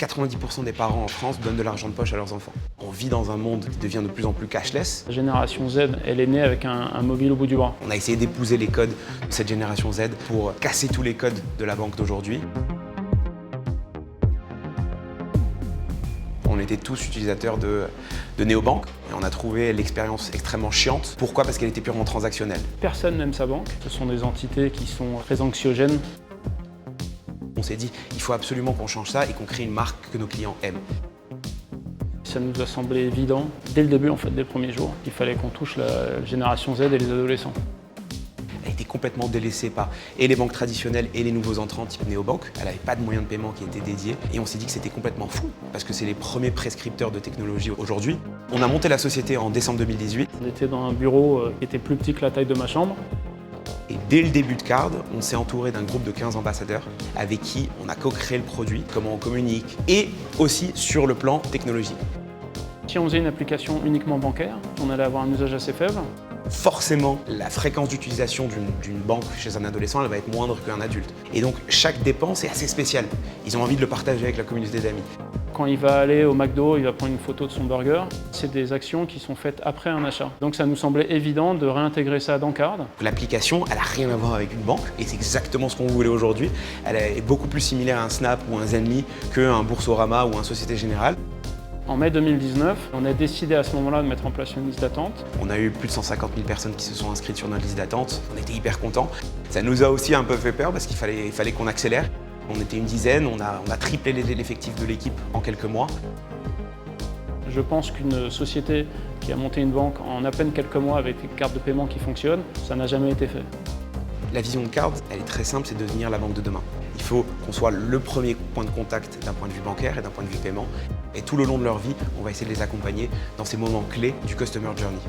90% des parents en France donnent de l'argent de poche à leurs enfants. On vit dans un monde qui devient de plus en plus cashless. La génération Z, elle est née avec un mobile au bout du bras. On a essayé d'épouser les codes de cette génération Z pour casser tous les codes de la banque d'aujourd'hui. On était tous utilisateurs de néobanques et on a trouvé l'expérience extrêmement chiante. Pourquoi? Parce qu'elle était purement transactionnelle. Personne n'aime sa banque. Ce sont des entités qui sont très anxiogènes. On s'est dit, il faut absolument qu'on change ça et qu'on crée une marque que nos clients aiment. Ça nous a semblé évident, dès le début, en fait, dès le premier jour, qu'il fallait qu'on touche la génération Z et les adolescents. Elle a été complètement délaissée par les banques traditionnelles et les nouveaux entrants type néobanque. Elle n'avait pas de moyens de paiement qui étaient dédiés et on s'est dit que c'était complètement fou parce que c'est les premiers prescripteurs de technologie aujourd'hui. On a monté la société en décembre 2018. On était dans un bureau qui était plus petit que la taille de ma chambre. Et dès le début de Card, on s'est entouré d'un groupe de 15 ambassadeurs avec qui on a co-créé le produit, comment on communique et aussi sur le plan technologique. Si on faisait une application uniquement bancaire, on allait avoir un usage assez faible. Forcément, la fréquence d'utilisation d'une banque chez un adolescent, elle va être moindre qu'un adulte. Et donc, chaque dépense est assez spéciale. Ils ont envie de le partager avec la communauté d'amis. Quand il va aller au McDo, il va prendre une photo de son burger. C'est des actions qui sont faites après un achat. Donc ça nous semblait évident de réintégrer ça dans Card. L'application, elle n'a rien à voir avec une banque et c'est exactement ce qu'on voulait aujourd'hui. Elle est beaucoup plus similaire à un Snap ou un Zenly qu'un Boursorama ou un Société Générale. En mai 2019, on a décidé à ce moment-là de mettre en place une liste d'attente. On a eu plus de 150 000 personnes qui se sont inscrites sur notre liste d'attente. On était hyper contents. Ça nous a aussi un peu fait peur parce qu'il fallait qu'on accélère. On était une dizaine, on a triplé l'effectif de l'équipe en quelques mois. Je pense qu'une société qui a monté une banque en à peine quelques mois avec des cartes de paiement qui fonctionnent, ça n'a jamais été fait. La vision de Card, elle est très simple, c'est de devenir la banque de demain. Il faut qu'on soit le premier point de contact d'un point de vue bancaire et d'un point de vue paiement. Et tout le long de leur vie, on va essayer de les accompagner dans ces moments clés du Customer Journey.